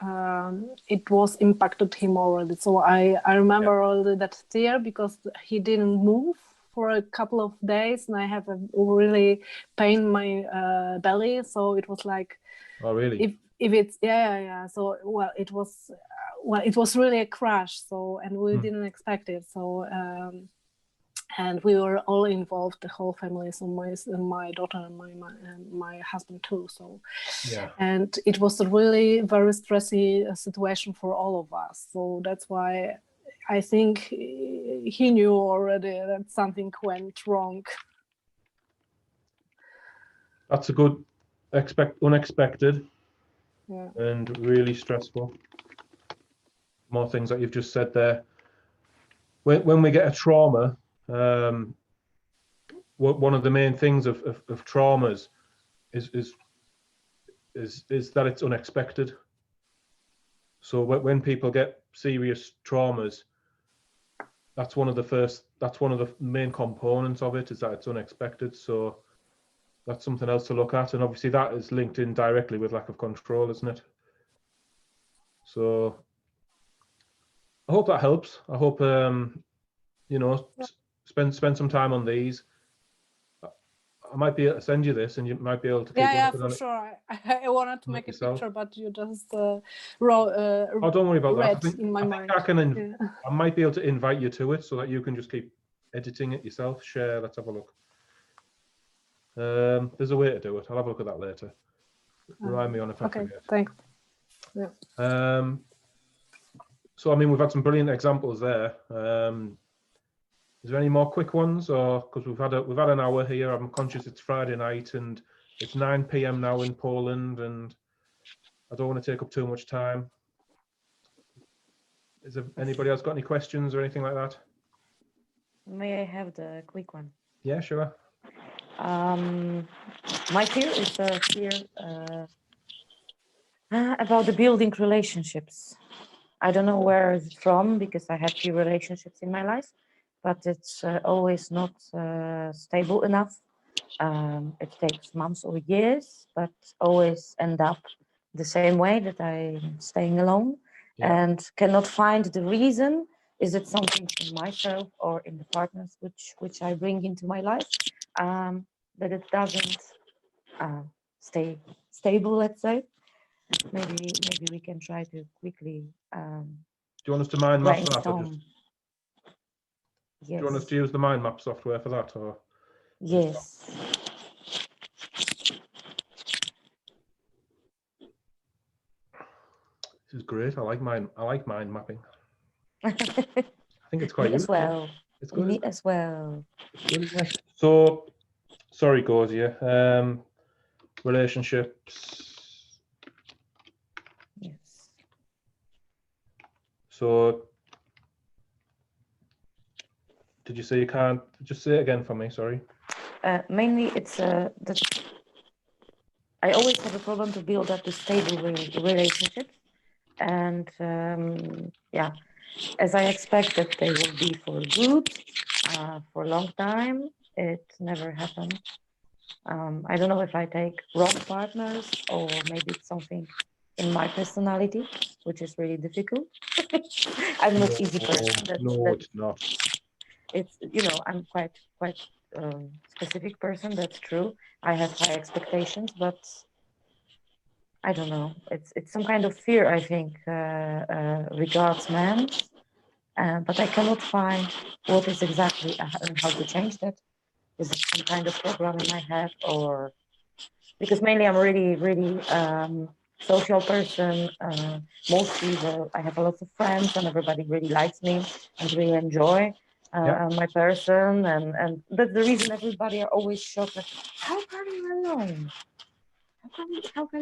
It was impacted him already. So I remember already that fear, because he didn't move for a couple of days, and I have a really pain in my belly. So it was like. Oh, really? If it's So it was really a crash. So, and we didn't expect it. So. And we were all involved, the whole family, so my daughter and my husband too. So, yeah. And it was a really very stressy situation for all of us. So that's why I think he knew already that something went wrong. That's a good unexpected. Yeah. And really stressful. More things that you've just said there. When we get a trauma, one of the main things of traumas is that it's unexpected. So when people get serious traumas, that's one of the main components of it, is that it's unexpected. So that's something else to look at, and obviously that is linked in directly with lack of control, isn't it? So I hope that helps. I hope spend some time on these. I might be able to send you this, and you might be able to keep Yeah, looking for on it. sure. I wanted to Look make a yourself. picture, but you just Oh, don't worry about that. read I think in my I mind. think I can. Yeah. I might be able to invite you to it so that you can just keep editing it yourself. Share. Let's have a look. There's a way to do it. I'll have a look at that later. Remind me on if I Okay, forget. thanks. So I mean, we've had some brilliant examples there. Is there any more quick ones, or because we've had an hour here? I'm conscious it's Friday night and it's 9 p.m. now in Poland, and I don't want to take up too much time. Is there anybody else got any questions or anything like that? May I have the quick one? Yeah, sure. My fear is the fear about the building relationships. I don't know where it's from because I had few relationships in my life, but it's always not stable enough. It takes months or years, but always end up the same way, that I'm staying alone. Yeah. And cannot find the reason. Is it something in myself or in the partners which I bring into my life, that it doesn't stay stable, let's say? Maybe we can try to quickly Do you want us to mind map that? Or brainstorm. do you want us to use the mind map software for that? Or Yes. this is great. I like mind mapping. I think it's Me quite as useful. well. It's good. Me Isn't it? as well. It's good, isn't it? So, sorry, Gozia. Relationships. Yes. So, did you say you can't? Just say it again for me. Sorry. Mainly, it's that I always have a problem to build up a stable relationship, and yeah, as I expect that they will be for good, for a long time, it never happened. I don't know if I take wrong partners or maybe it's something in my personality, which is really difficult. I'm not easy person. No, it's not. It's, I'm quite specific person. That's true. I have high expectations, but I don't know. It's some kind of fear, I think, regards men. But I cannot find what is exactly and how to change that. Is it some kind of program in my head, or because mainly I'm really social person. Mostly I have a lot of friends and everybody really likes me and really enjoy my person, and that's the reason everybody are always shocked. Like, how come you're alone? How come you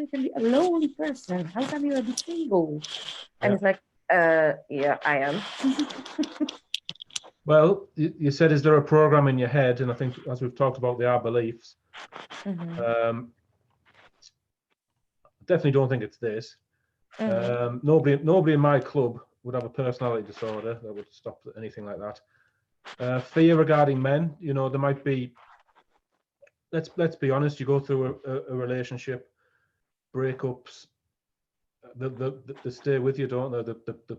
can be a lonely person? How come you are single? And Yeah. it's like, yeah, I am. Well, you said, is there a program in your head? And I think, as we've talked about, they are beliefs. Mm-hmm. Definitely don't think it's this. Mm-hmm. Nobody in my club would have a personality disorder that would stop anything like that. Fear regarding men, there might be. Let's be honest. You go through a relationship, breakups. They stay with you, don't they?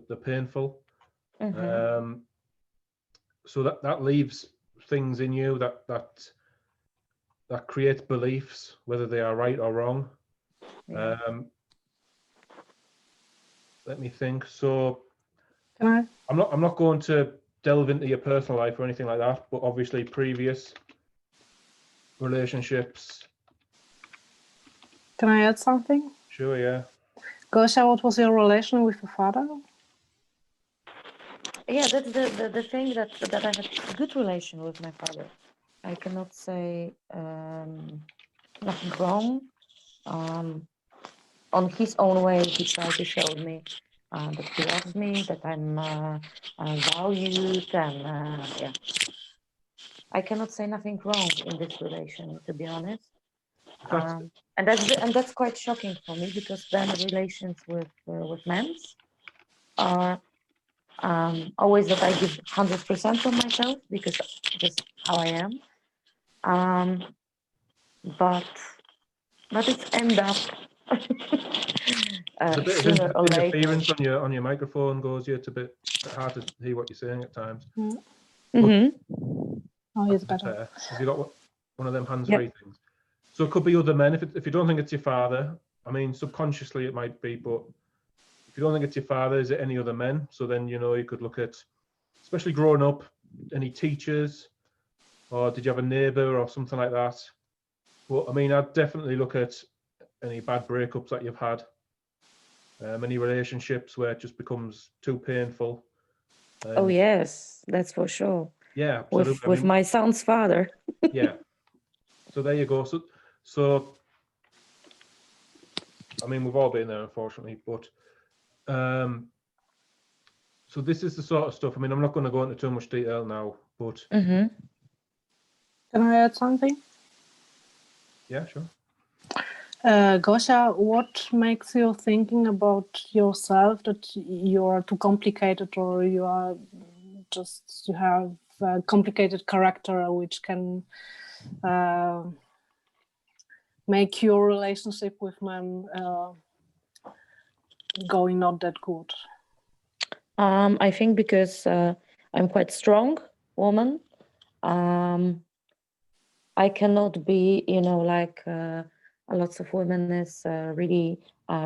They're painful. Mm-hmm. So that leaves things in you that creates beliefs, whether they are right or wrong. Yeah. Let me think. So Can I? I'm not going to delve into your personal life or anything like that, but obviously previous relationships. Can I add something? Sure, yeah. Gosha, what was your relation with your father? Yeah, that's the thing that I had a good relation with my father. I cannot say nothing wrong. On his own way, he tried to show me that he loves me, that I'm valued, and yeah. I cannot say nothing wrong in this relation, to be honest. And that's quite shocking for me, because then relations with men are always that I give 100% of myself, because just how I am. But it's end up There's a bit sooner of or later. interference on your microphone, Gozia. It's a bit hard to hear what you're saying at times. Mm-hmm. Oh, it's better. Have you got what? one of them hands-free things. So it could be other men. If you don't think it's your father, I mean, subconsciously it might be, but if you don't think it's your father, is it any other men? So then, you know, you could look at, especially growing up, any teachers, or did you have a neighbor or something like that? Well, I mean, I'd definitely look at any bad breakups that you've had, any relationships where it just becomes too painful. Oh yes, that's for sure. Yeah, absolutely. With my son's father. Yeah. So there you go. So I mean, we've all been there, unfortunately, but so this is the sort of stuff. I mean, I'm not going to go into too much detail now, but Mm-hmm. Can I add something? yeah, sure. Gosha, what makes you thinking about yourself that you are too complicated, or you have a complicated character which can make your relationship with men going not that good? I think because I'm quite strong woman. I cannot be, you know, like lots of women is really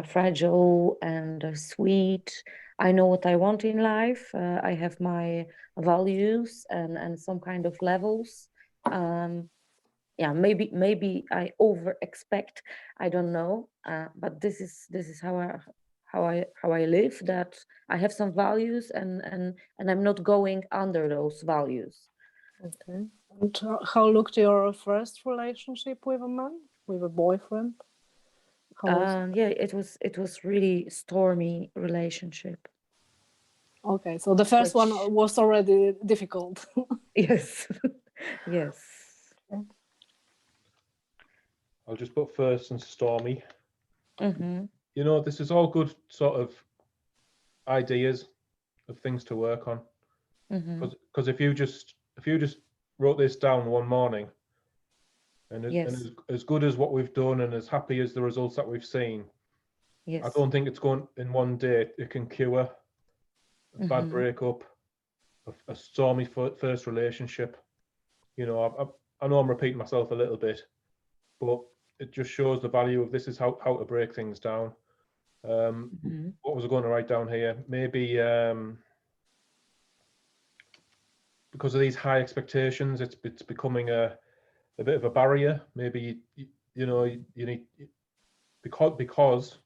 fragile and sweet. I know what I want in life. I have my values and some kind of levels. Yeah, maybe I over expect. I don't know, but this is how I live. That I have some values and I'm not going under those values. Okay. And how looked your first relationship with a man, with a boyfriend? How was it? Yeah, it was really stormy relationship. Okay, so the first one Which- was already difficult. Yes, yes. I'll just put first and stormy. Mm-hmm. You know, this is all good sort of ideas of things to work on. Mm-hmm. Because if you just wrote this down one morning, and Yes. as good as what we've done and as happy as the results that we've seen, Yes. I don't think it's going in one day it can cure a bad breakup, a stormy first relationship. You know, I know I'm repeating myself a little bit, but it just shows the value of this is how to break things down. What was I going to write down here? Maybe because of these high expectations, it's becoming a bit of a barrier. Maybe you know you need because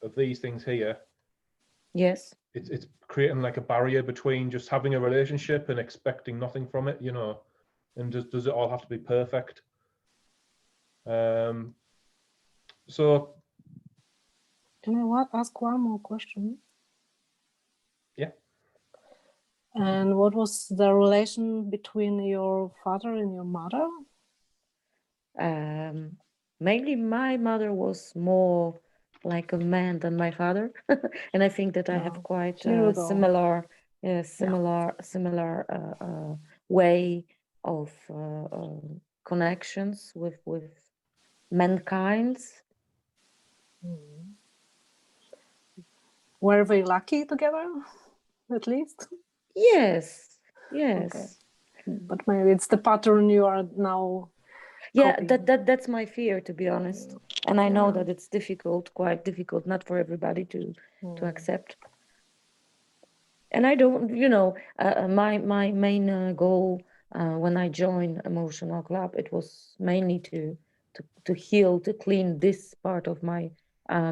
of these things here. Yes. It's creating like a barrier between just having a relationship and expecting nothing from it. You know, and does it all have to be perfect? So Can I ask one more question? yeah. And what was the relation between your father and your mother? Mainly my mother was more like a man than my father, and I think that I have quite Here we go. similar way of connections with mankind. Were they lucky together, at least? Yes, yes. Okay. But maybe it's the pattern you are now. Yeah, copying. that's my fear, to be honest. And I know that it's difficult, quite difficult, not for everybody to accept. And I don't, you know, my main goal when I joined Emotional Club, it was mainly to heal, to clean this part of my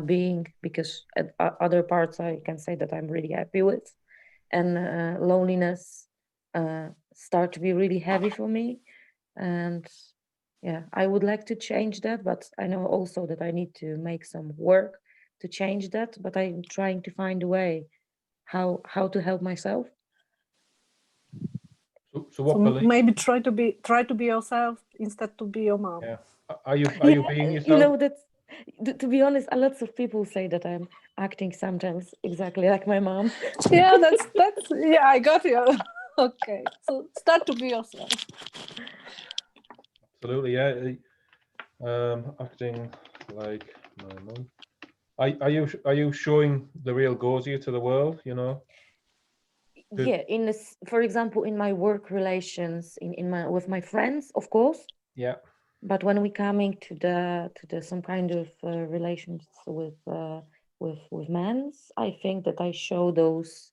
being, because other parts I can say that I'm really happy with, and loneliness start to be really heavy for me, and yeah, I would like to change that, but I know also that I need to make some work to change that, but I'm trying to find a way how to help myself. So what So belief? maybe try to be yourself instead to be your mom. Yeah. Are you being yourself? You know, that to be honest, lots of people say that I'm acting sometimes exactly like my mom. Yeah, that's yeah, I got you. Okay, so start to be yourself. Absolutely, yeah. Acting like my mum. Are you showing the real Gozia to the world? You know. Yeah, in this, for example, in my work relations, in my with my friends, of course. Yeah. But when we coming to the some kind of relations with men, I think that I show those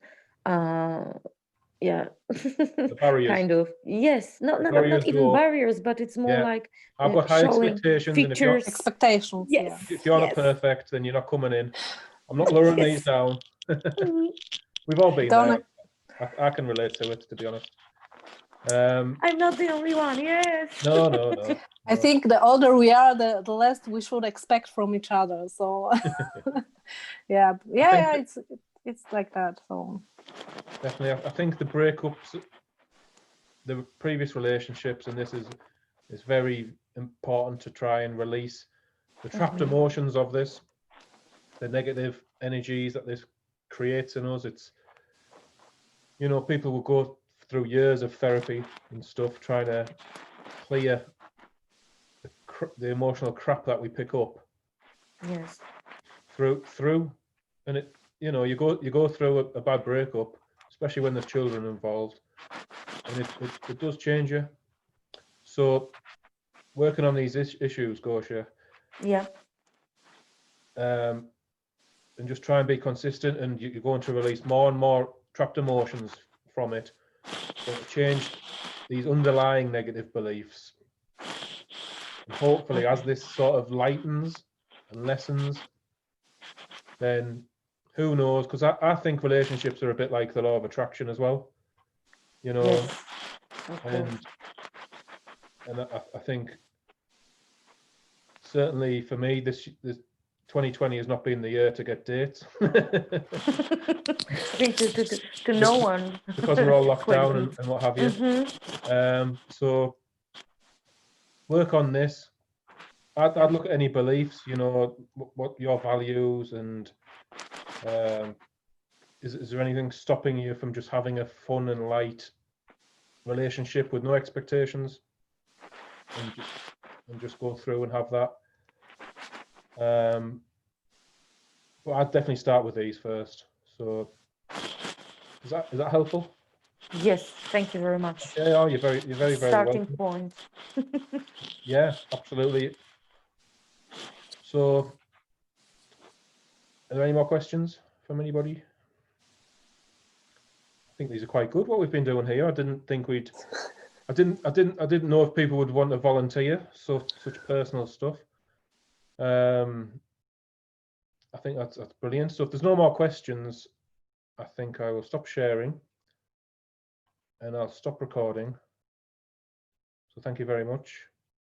yeah The barriers. kind of, yes, not barriers even go- barriers, but it's more Yeah. like I've got high showing expectations, and if you're, features. Expectations. Yes, if you're not yes. perfect, then you're not coming in. I'm not lowering these Yes. down. Mhm. We've all been Don't- there. I can relate to it, to be honest. I'm not the only one. Yes. No. I think the older we are, the less we should expect from each other. So yeah, it's like that. So Definitely, I think the breakups, the previous relationships, and this is very important to try and release the trapped emotions of this, the negative energies that this creates in us. It's, you know, people will go through years of therapy and stuff trying to clear the emotional crap that we pick up Yes. through, and it, you know, you go through a bad breakup, especially when there's children involved, and it does change you. So working on these issues, Gosha, Yeah. and just try and be consistent, and you're going to release more and more trapped emotions from it, so to change these underlying negative beliefs. And hopefully, as this sort of lightens and lessens, then who knows? Because I think relationships are a bit like the law of attraction as well, you know. Yes. Of course. And I think certainly for me, this 2020 has not been the year to get dates. I think to no one. Because we're all locked down 20. and what have you. So work on this. I'd look at any beliefs, you know, what your values, and is there anything stopping you from just having a fun and light relationship with no expectations, and just go through and have that. But I'd definitely start with these first. So is that helpful? Yes. Thank you very much. Yeah, you're very Starting welcome. point. Yeah, absolutely. So are there any more questions from anybody? I think these are quite good, what we've been doing here. I didn't think I didn't know if people would want to volunteer such personal stuff. I think that's brilliant. So if there's no more questions, I think I will stop sharing and I'll stop recording. So thank you very much.